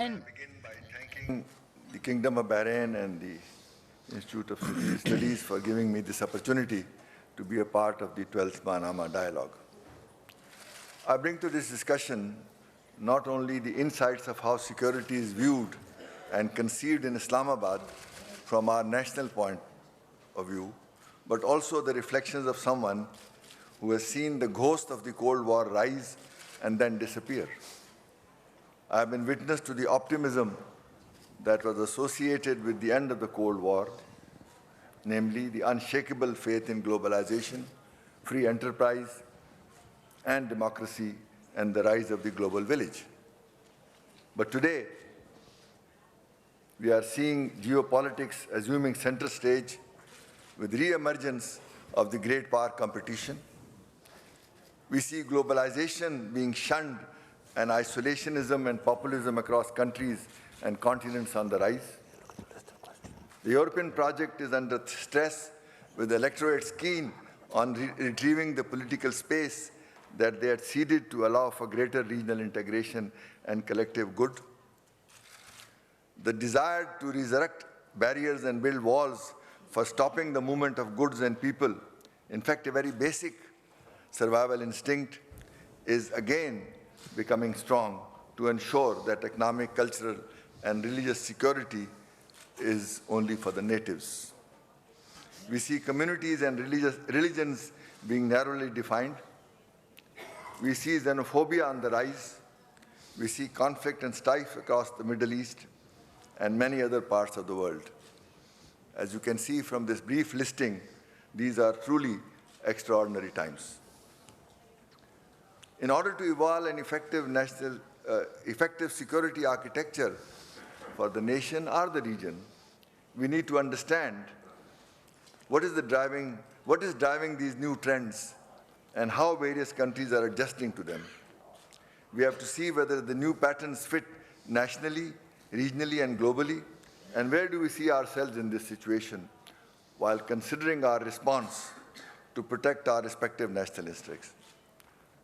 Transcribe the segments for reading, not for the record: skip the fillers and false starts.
And Begin by thanking the Kingdom of Bahrain and the Institute of Security Studies for giving me this opportunity to be a part of the 12th Manama Dialogue. I bring to this discussion not only the insights of how security is viewed and conceived in Islamabad from our national point of view, but also the reflections of someone who has seen the ghost of the Cold War rise and then disappear. I have been witness to the optimism that was associated with the end of the Cold War, namely the unshakable faith in globalization, free enterprise, and democracy, and the rise of the global village. But today, we are seeing geopolitics assuming center stage with re-emergence of the great power competition. We see globalization being shunned and isolationism and populism across countries and continents on the rise. The European project is under stress, with electorates keen on retrieving the political space that they had ceded to allow for greater regional integration and collective good. The desire to resurrect barriers and build walls for stopping the movement of goods and people, in fact, a very basic survival instinct, is again becoming strong to ensure that economic, cultural, and religious security is only for the natives. We see communities and religions being narrowly defined. We see xenophobia on the rise. We see conflict and strife across the Middle East and many other parts of the world. As you can see from this brief listing, these are truly extraordinary times. In order to evolve an effective security architecture for the nation or the region, we need to understand what is driving these new trends and how various countries are adjusting to them. We have to see whether the new patterns fit nationally, regionally, and globally, and where do we see ourselves in this situation while considering our response to protect our respective national interests.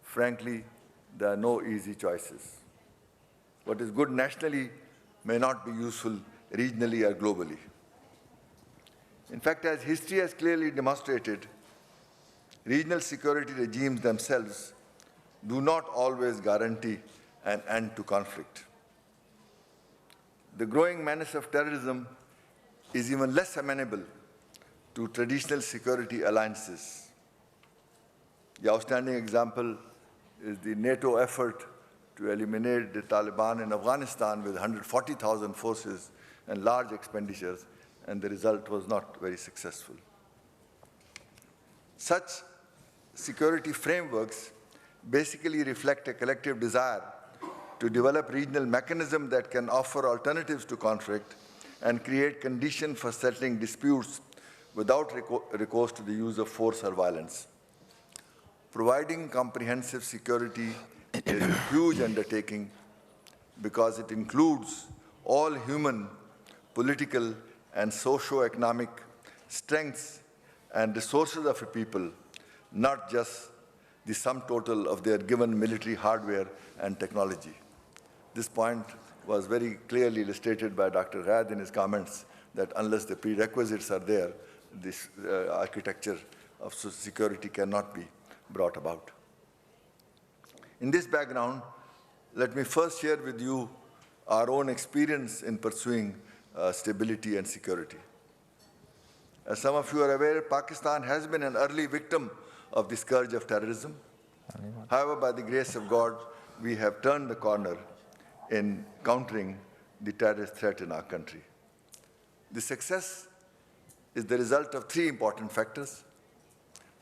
Frankly, there are no easy choices. What is good nationally may not be useful regionally or globally. In fact, as history has clearly demonstrated, regional security regimes themselves do not always guarantee an end to conflict. The growing menace of terrorism is even less amenable to traditional security alliances. The outstanding example is the NATO effort to eliminate the Taliban in Afghanistan with 140,000 forces and large expenditures, and the result was not very successful. Such security frameworks basically reflect a collective desire to develop regional mechanisms that can offer alternatives to conflict and create conditions for settling disputes without recourse to the use of force or violence. Providing comprehensive security is a huge undertaking because it includes all human, political, and socio-economic strengths and resources of a people, not just the sum total of their given military hardware and technology. This point was very clearly illustrated by Dr. Rad in his comments that unless the prerequisites are there, this architecture of security cannot be brought about. In this background, let me first share with you our own experience in pursuing stability and security. As some of you are aware, Pakistan has been an early victim of the scourge of terrorism. However, by the grace of God, we have turned the corner in countering the terrorist threat in our country. The success is the result of three important factors: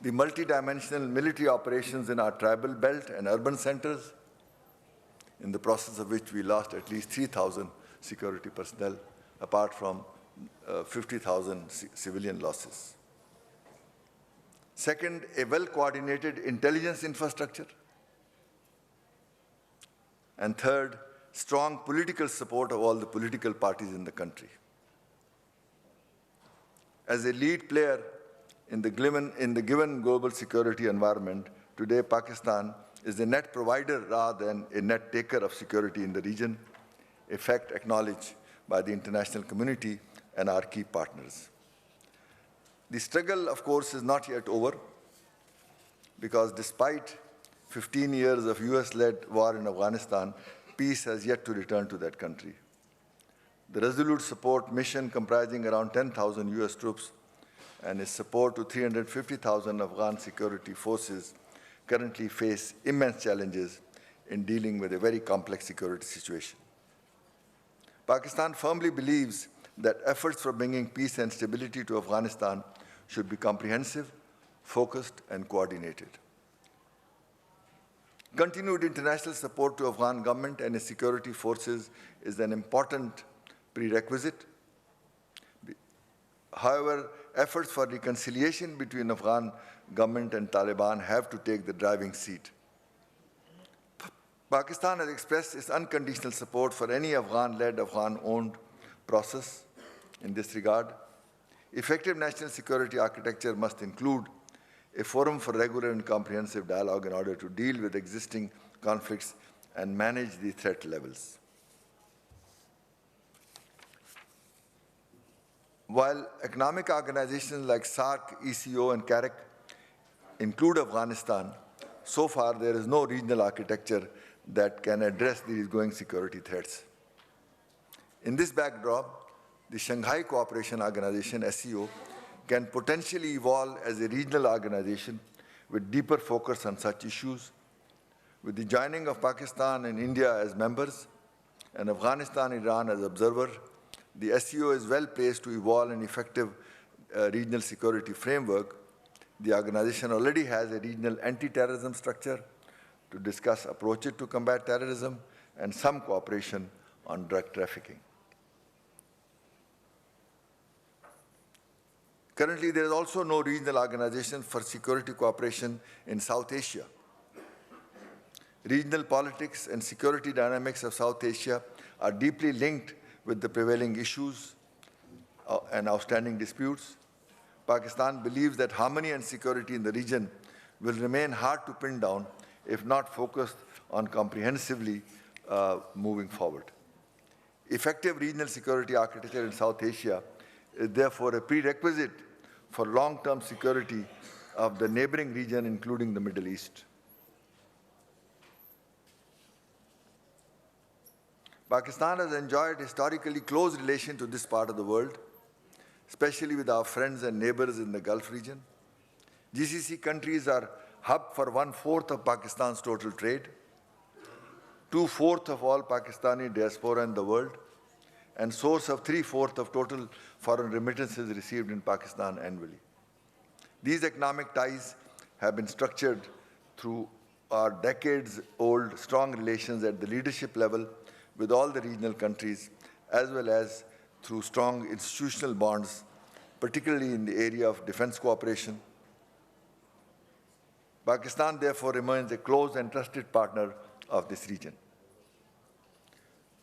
the multidimensional military operations in our tribal belt and urban centers, in the process of which we lost at least 3,000 security personnel, apart from 50,000 civilian losses. Second, a well-coordinated intelligence infrastructure. And third, strong political support of all the political parties in the country. As a lead player in the given global security environment, today Pakistan is a net provider rather than a net taker of security in the region. a fact acknowledged by the international community and our key partners. The struggle, of course, is not yet over, because despite 15 years of US-led war in Afghanistan, peace has yet to return to that country. The Resolute Support Mission, comprising around 10,000 US troops, and its support to 350,000 Afghan security forces, currently face immense challenges in dealing with a very complex security situation. Pakistan firmly believes that efforts for bringing peace and stability to Afghanistan should be comprehensive, focused, and coordinated. Continued international support to Afghan government and its security forces is an important prerequisite. However, efforts for reconciliation between Afghan government and Taliban have to take the driving seat. Pakistan has expressed its unconditional support for any Afghan-led, Afghan-owned process in this regard. Effective national security architecture must include a forum for regular and comprehensive dialogue in order to deal with existing conflicts and manage the threat levels. While economic organizations like SAARC, ECO, and CAREC include Afghanistan, so far there is no regional architecture that can address these growing security threats. In this backdrop, the Shanghai Cooperation Organization, SCO, can potentially evolve as a regional organization with deeper focus on such issues. With the joining of Pakistan and India as members and Afghanistan and Iran as observers, the SCO is well placed to evolve an effective regional security framework. The organization already has a regional anti-terrorism structure to discuss approaches to combat terrorism and some cooperation on drug trafficking. Currently, there is also no regional organization for security cooperation in South Asia. Regional politics and security dynamics of South Asia are deeply linked with the prevailing issues and outstanding disputes. Pakistan believes that harmony and security in the region will remain hard to pin down if not focused on comprehensively moving forward. Effective regional security architecture in South Asia is therefore a prerequisite for long-term security of the neighboring region, including the Middle East. Pakistan has enjoyed historically close relation to this part of the world, especially with our friends and neighbors in the Gulf region. GCC countries are hub for 1/4 of Pakistan's total trade, 2/4 of all Pakistani diaspora in the world, and source of 3/4 of total foreign remittances received in Pakistan annually. These economic ties have been structured through our decades-old strong relations at the leadership level with all the regional countries, as well as through strong institutional bonds, particularly in the area of defense cooperation. Pakistan, therefore, remains a close and trusted partner of this region.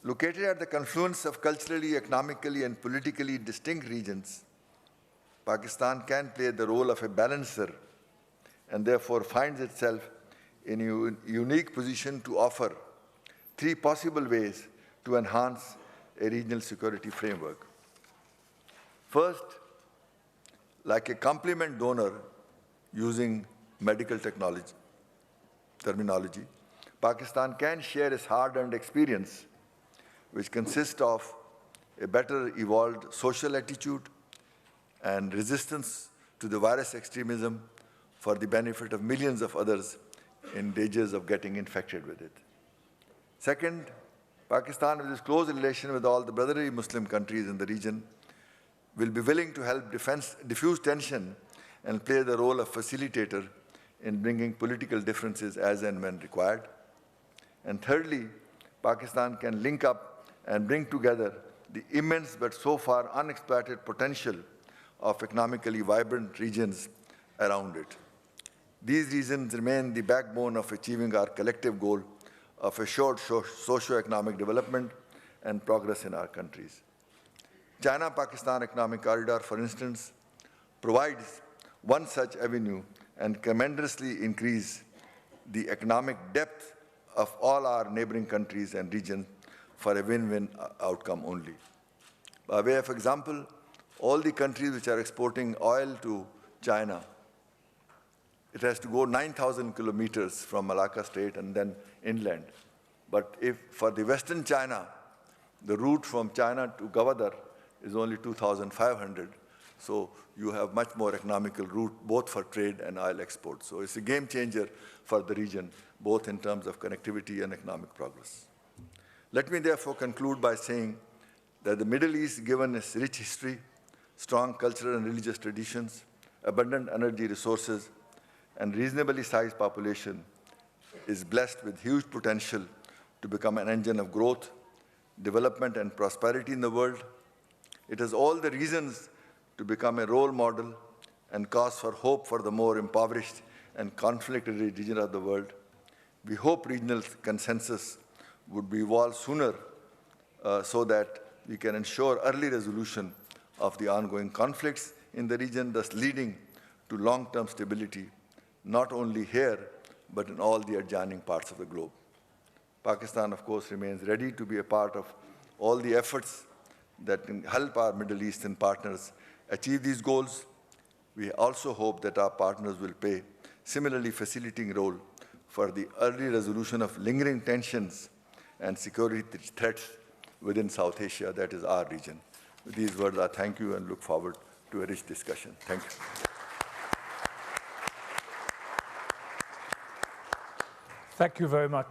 Located at the confluence of culturally, economically, and politically distinct regions, Pakistan can play the role of a balancer and therefore finds itself in a unique position to offer 3 possible ways to enhance a regional security framework. First, like a complement donor using medical terminology, Pakistan can share its hard-earned experience, which consists of a better evolved social attitude and resistance to the virus extremism for the benefit of millions of others in dangers of getting infected with it. Second, Pakistan, with its close relation with all the brotherly Muslim countries in the region, will be willing to help diffuse tension and play the role of facilitator in bringing political differences as and when required. And thirdly, Pakistan can link up and bring together the immense but so far unexploited potential of economically vibrant regions around it. These regions remain the backbone of achieving our collective goal of assured socio-economic development and progress in our countries. China-Pakistan Economic Corridor, for instance, provides one such avenue and tremendously increase the economic depth of all our neighboring countries and regions for a win-win outcome only. By way of example, all the countries which are exporting oil to China, it has to go 9,000 kilometers from Malacca Strait and then inland. But if for the Western China, the route from China to Gwadar is only 2,500. So you have much more economical route, both for trade and oil export. So it's a game changer for the region, both in terms of connectivity and economic progress. Let me therefore conclude by saying that the Middle East, given its rich history, strong cultural and religious traditions, abundant energy resources, and reasonably sized population, is blessed with huge potential to become an engine of growth, development, and prosperity in the world. It has all the reasons to become a role model and cause for hope for the more impoverished and conflict-ridden region of the world. We hope regional consensus would be evolved sooner so that we can ensure early resolution of the ongoing conflicts in the region, thus leading to long-term stability, not only here, but in all the adjoining parts of the globe. Pakistan, of course, remains ready to be a part of all the efforts that can help our Middle Eastern partners achieve these goals. We also hope that our partners will play similarly facilitating role for the early resolution of lingering tensions and security threats within South Asia, that is our region. With these words, I thank you and look forward to a rich discussion. Thank you. Thank you very much.